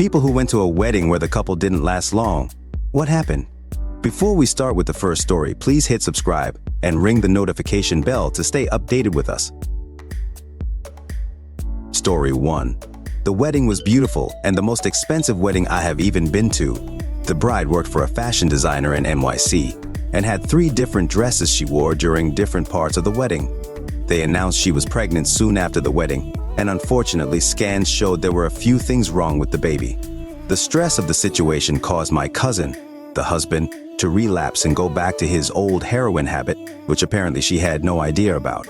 people who went to a wedding where the couple didn't last long. What happened? Before we start with the first story, please hit subscribe and ring the notification bell to stay updated with us. Story 1. The wedding was beautiful and the most expensive wedding I have even been to. The bride worked for a fashion designer in NYC and had 3 different dresses she wore during different parts of the wedding. They announced she was pregnant soon after the wedding, and unfortunately scans showed there were a few things wrong with the baby. The stress of the situation caused my cousin, the husband, to relapse and go back to his old heroin habit, which apparently she had no idea about.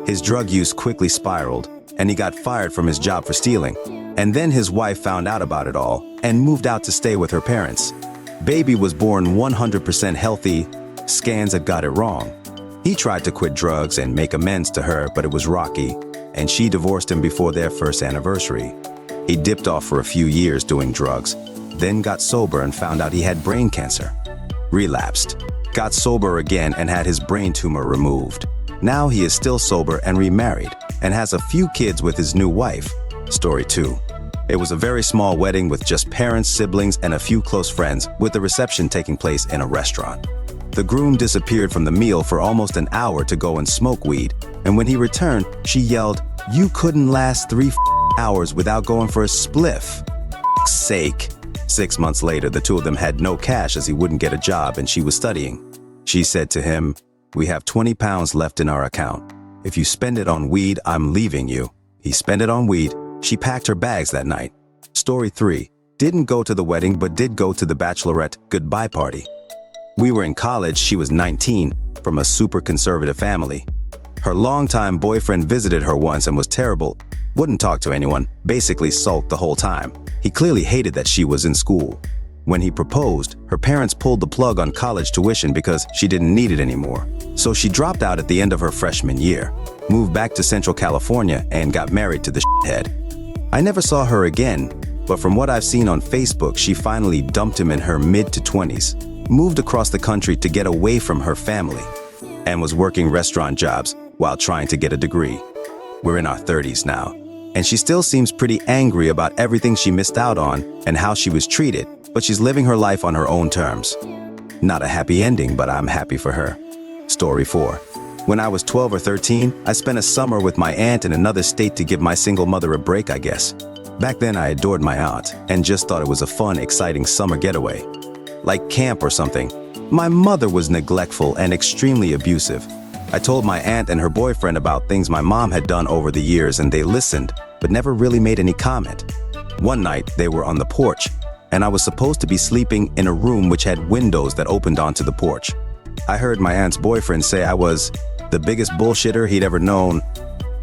His drug use quickly spiraled, and he got fired from his job for stealing. And then his wife found out about it all and moved out to stay with her parents. Baby was born 100% healthy. Scans had got it wrong. He tried to quit drugs and make amends to her, but it was rocky, and she divorced him before their first anniversary. He dipped off for a few years doing drugs, then got sober and found out he had brain cancer. Relapsed, got sober again and had his brain tumor removed. Now he is still sober and remarried, and has a few kids with his new wife. Story 2. It was a very small wedding with just parents, siblings, and a few close friends, with the reception taking place in a restaurant. The groom disappeared from the meal for almost an hour to go and smoke weed, and when he returned, she yelled, "You couldn't last 3 hours without going for a spliff." Sake. 6 months later, the two of them had no cash as he wouldn't get a job and she was studying. She said to him, "We have 20 pounds left in our account. If you spend it on weed, I'm leaving you." He spent it on weed. She packed her bags that night. Story 3. Didn't go to the wedding but did go to the bachelorette goodbye party. We were in college, she was 19, from a super conservative family. Her longtime boyfriend visited her once and was terrible. Wouldn't talk to anyone, basically sulked the whole time. He clearly hated that she was in school. When he proposed, her parents pulled the plug on college tuition because she didn't need it anymore. So she dropped out at the end of her freshman year, moved back to Central California, and got married to the shithead. I never saw her again, but from what I've seen on Facebook, she finally dumped him in her mid to 20s, moved across the country to get away from her family, and was working restaurant jobs while trying to get a degree. We're in our 30s now, and she still seems pretty angry about everything she missed out on and how she was treated, but she's living her life on her own terms. Not a happy ending, but I'm happy for her. Story 4. When I was 12 or 13, I spent a summer with my aunt in another state to give my single mother a break, I guess. Back then I adored my aunt and just thought it was a fun, exciting summer getaway. Like camp or something. My mother was neglectful and extremely abusive. I told my aunt and her boyfriend about things my mom had done over the years and they listened, but never really made any comment. One night, they were on the porch, and I was supposed to be sleeping in a room which had windows that opened onto the porch. I heard my aunt's boyfriend say I was the biggest bullshitter he'd ever known.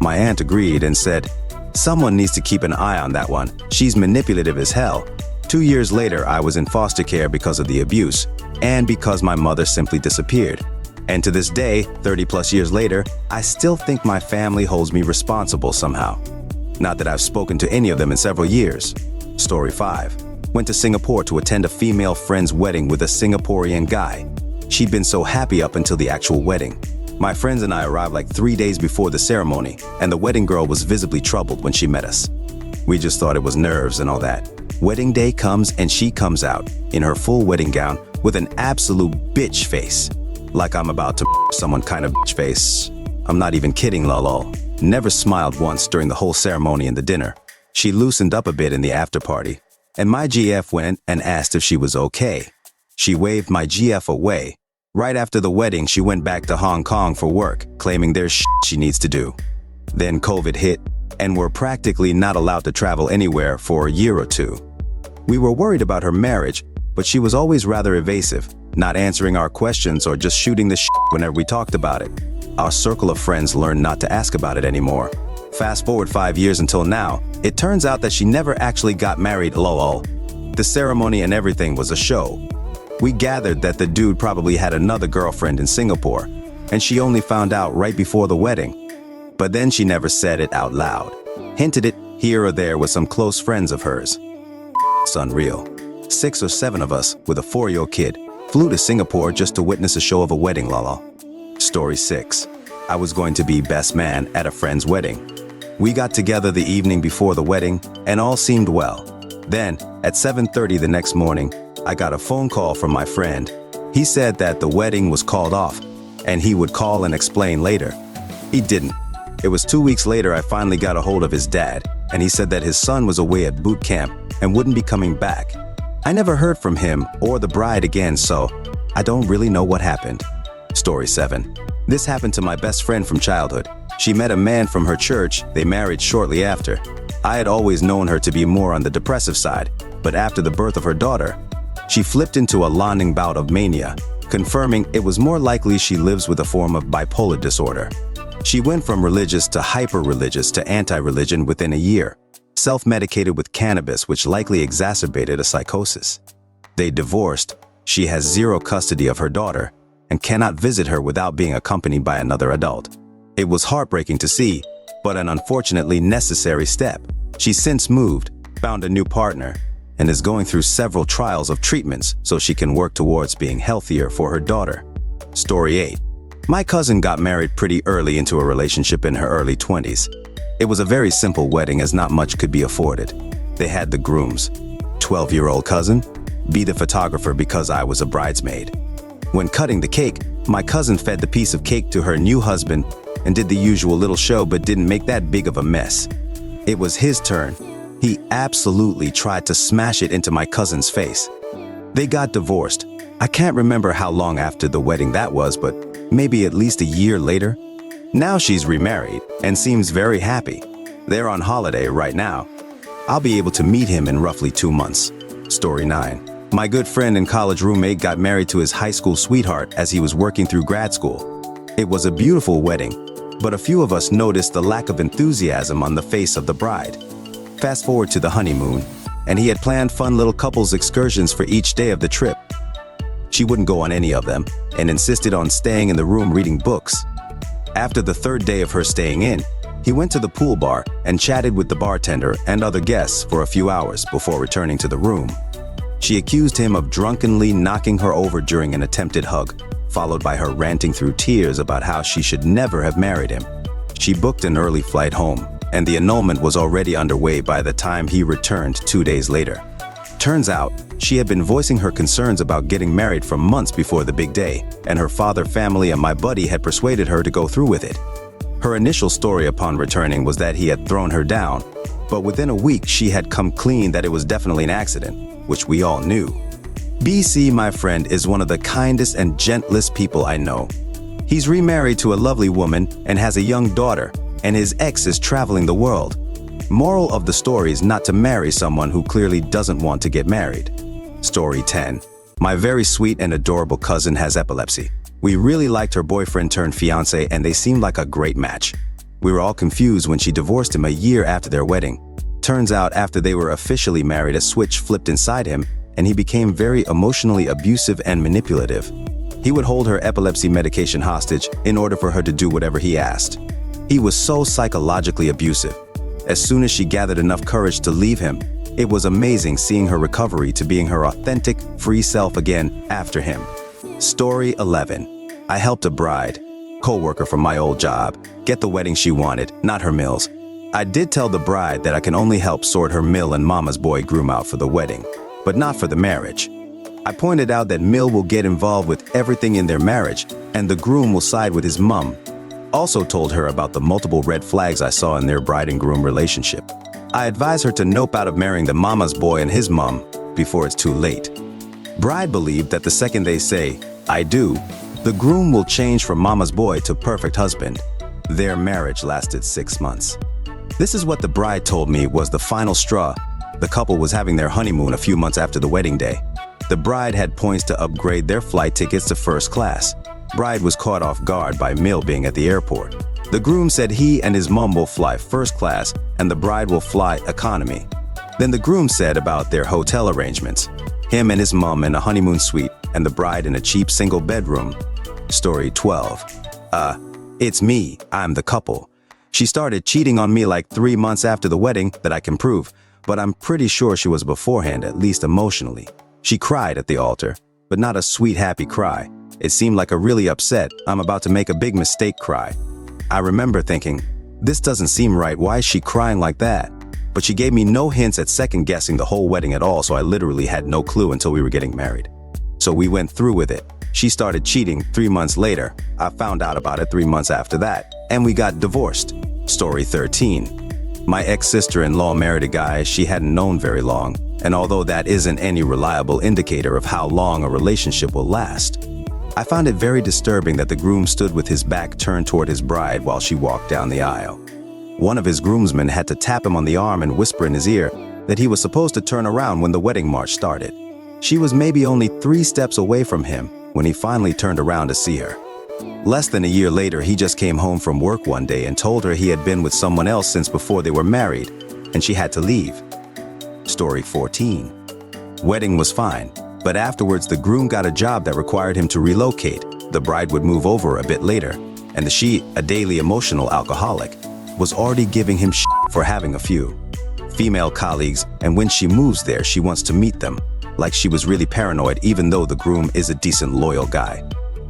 My aunt agreed and said, "Someone needs to keep an eye on that one. She's manipulative as hell." 2 years later, I was in foster care because of the abuse, and because my mother simply disappeared. And to this day, 30 plus years later, I still think my family holds me responsible somehow. Not that I've spoken to any of them in several years. Story 5. Went to Singapore to attend a female friend's wedding with a Singaporean guy. She'd been so happy up until the actual wedding. My friends and I arrived like 3 days before the ceremony, and the wedding girl was visibly troubled when she met us. We just thought it was nerves and all that. Wedding day comes and she comes out in her full wedding gown with an absolute bitch face. Like I'm about to someone kind of bitch face. I'm not even kidding, lol. Never smiled once during the whole ceremony and the dinner. She loosened up a bit in the after party, and my GF went and asked if she was okay. She waved my GF away. Right after the wedding, she went back to Hong Kong for work, claiming there's shit she needs to do. Then COVID hit, and we're practically not allowed to travel anywhere for a year or two. We were worried about her marriage, but she was always rather evasive, not answering our questions or just shooting the shit whenever we talked about it. Our circle of friends learned not to ask about it anymore. Fast forward 5 years until now, it turns out that she never actually got married, lol. The ceremony and everything was a show. We gathered that the dude probably had another girlfriend in Singapore, and she only found out right before the wedding. But then she never said it out loud. Hinted it here or there with some close friends of hers. It's unreal. 6 or 7 of us, with a 4-year-old kid, flew to Singapore just to witness a show of a wedding, lol. Story 6. I was going to be best man at a friend's wedding. We got together the evening before the wedding, and all seemed well. Then, at 7:30 the next morning, I got a phone call from my friend. He said that the wedding was called off, and he would call and explain later. He didn't. It was 2 weeks later I finally got a hold of his dad, and he said that his son was away at boot camp and wouldn't be coming back. I never heard from him or the bride again, so I don't really know what happened. Story 7. This happened to my best friend from childhood. She met a man from her church. They married shortly after. I had always known her to be more on the depressive side, but after the birth of her daughter, she flipped into a long bout of mania, confirming it was more likely she lives with a form of bipolar disorder. She went from religious to hyper-religious to anti-religion within a year, self-medicated with cannabis, which likely exacerbated a psychosis. They divorced. She has zero custody of her daughter and cannot visit her without being accompanied by another adult. It was heartbreaking to see, but an unfortunately necessary step. She's since moved, found a new partner, and is going through several trials of treatments so she can work towards being healthier for her daughter. Story 8. My cousin got married pretty early into a relationship in her early 20s. It was a very simple wedding as not much could be afforded. They had the grooms, 12-year-old cousin, be the photographer because I was a bridesmaid. When cutting the cake, my cousin fed the piece of cake to her new husband and did the usual little show but didn't make that big of a mess. It was his turn. He absolutely tried to smash it into my cousin's face. They got divorced. I can't remember how long after the wedding that was, but maybe at least a year later. Now she's remarried and seems very happy. They're on holiday right now. I'll be able to meet him in roughly 2 months. Story 9. My good friend and college roommate got married to his high school sweetheart as he was working through grad school. It was a beautiful wedding, but a few of us noticed the lack of enthusiasm on the face of the bride. Fast forward to the honeymoon, and he had planned fun little couples excursions for each day of the trip. She wouldn't go on any of them and insisted on staying in the room reading books. After the 3rd day of her staying in, he went to the pool bar and chatted with the bartender and other guests for a few hours before returning to the room. She accused him of drunkenly knocking her over during an attempted hug, followed by her ranting through tears about how she should never have married him. She booked an early flight home, and the annulment was already underway by the time he returned 2 days later. Turns out, she had been voicing her concerns about getting married for months before the big day, and her father, family, and my buddy had persuaded her to go through with it. Her initial story upon returning was that he had thrown her down, but within a week she had come clean that it was definitely an accident, which we all knew. BC, my friend, is one of the kindest and gentlest people I know. He's remarried to a lovely woman and has a young daughter, and his ex is traveling the world. Moral of the story is not to marry someone who clearly doesn't want to get married. Story 10. My very sweet and adorable cousin has epilepsy. We really liked her boyfriend turned fiance, and they seemed like a great match. We were all confused when she divorced him a year after their wedding. Turns out after they were officially married, a switch flipped inside him, and he became very emotionally abusive and manipulative. He would hold her epilepsy medication hostage in order for her to do whatever he asked. He was so psychologically abusive. As soon as she gathered enough courage to leave him, it was amazing seeing her recovery to being her authentic, free self again after him. Story 11. I helped a bride, co-worker from my old job, get the wedding she wanted, not her mills. I did tell the bride that I can only help sort her mill and mama's boy groom out for the wedding, but not for the marriage. I pointed out that Mill will get involved with everything in their marriage, and the groom will side with his mum. Also told her about the multiple red flags I saw in their bride and groom relationship. I advised her to nope out of marrying the mama's boy and his mum before it's too late. Bride believed that the second they say, "I do," the groom will change from mama's boy to perfect husband. Their marriage lasted 6 months. This is what the bride told me was the final straw. The couple was having their honeymoon a few months after the wedding day. The bride had points to upgrade their flight tickets to first class. Bride was caught off guard by Mill being at the airport. The groom said he and his mum will fly first class and the bride will fly economy. Then the groom said about their hotel arrangements. Him and his mum in a honeymoon suite and the bride in a cheap single bedroom. Story 12. It's me, I'm the couple. She started cheating on me like 3 months after the wedding that I can prove, but I'm pretty sure she was beforehand, at least emotionally. She cried at the altar, but not a sweet, happy cry. It seemed like a really upset, I'm about to make a big mistake cry. I remember thinking, this doesn't seem right, why is she crying like that? But she gave me no hints at second-guessing the whole wedding at all, so I literally had no clue until we were getting married. So we went through with it. She started cheating 3 months later. I found out about it 3 months after that, and we got divorced. Story 13. My ex-sister-in-law married a guy she hadn't known very long, and although that isn't any reliable indicator of how long a relationship will last, I found it very disturbing that the groom stood with his back turned toward his bride while she walked down the aisle. One of his groomsmen had to tap him on the arm and whisper in his ear that he was supposed to turn around when the wedding march started. She was maybe only 3 steps away from him when he finally turned around to see her. Less than a year later, he just came home from work one day and told her he had been with someone else since before they were married, and she had to leave. Story 14. Wedding was fine, but afterwards the groom got a job that required him to relocate. The bride would move over a bit later, and she, a daily emotional alcoholic, was already giving him shit for having a few female colleagues, and when she moves there, she wants to meet them, like she was really paranoid even though the groom is a decent, loyal guy.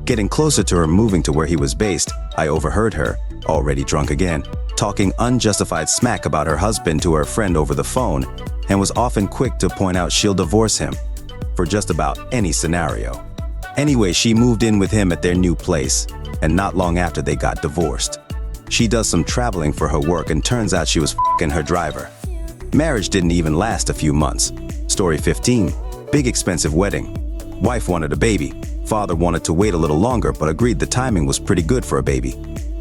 Getting closer to her moving to where he was based, I overheard her, already drunk again, talking unjustified smack about her husband to her friend over the phone, and was often quick to point out she'll divorce him for just about any scenario. Anyway, she moved in with him at their new place, and not long after they got divorced. She does some traveling for her work, and turns out she was f***ing her driver. Marriage didn't even last a few months. Story 15. Big expensive wedding. Wife wanted a baby. Father wanted to wait a little longer, but agreed the timing was pretty good for a baby.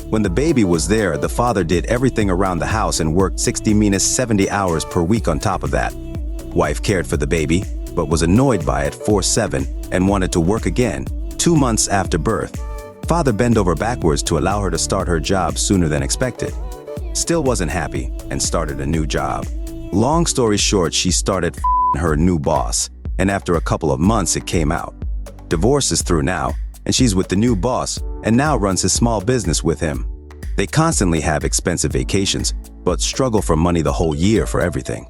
When the baby was there, the father did everything around the house and worked 60-70 hours per week on top of that. Wife cared for the baby, but was annoyed by it 4/7 and wanted to work again 2 months after birth. Father bent over backwards to allow her to start her job sooner than expected. Still wasn't happy and started a new job. Long story short, she started her new boss, and after a couple of months it came out. Divorce is through now, and she's with the new boss and now runs his small business with him. They constantly have expensive vacations, but struggle for money the whole year for everything.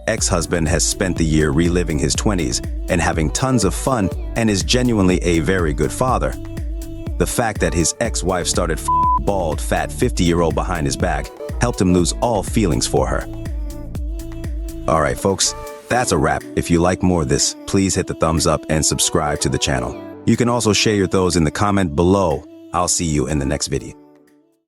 Ex-husband has spent the year reliving his 20s and having tons of fun and is genuinely a very good father. The fact that his ex-wife started bald, fat 50-year-old behind his back helped him lose all feelings for her. Alright folks, that's a wrap. If you like more of this, please hit the thumbs up and subscribe to the channel. You can also share your thoughts in the comment below. I'll see you in the next video.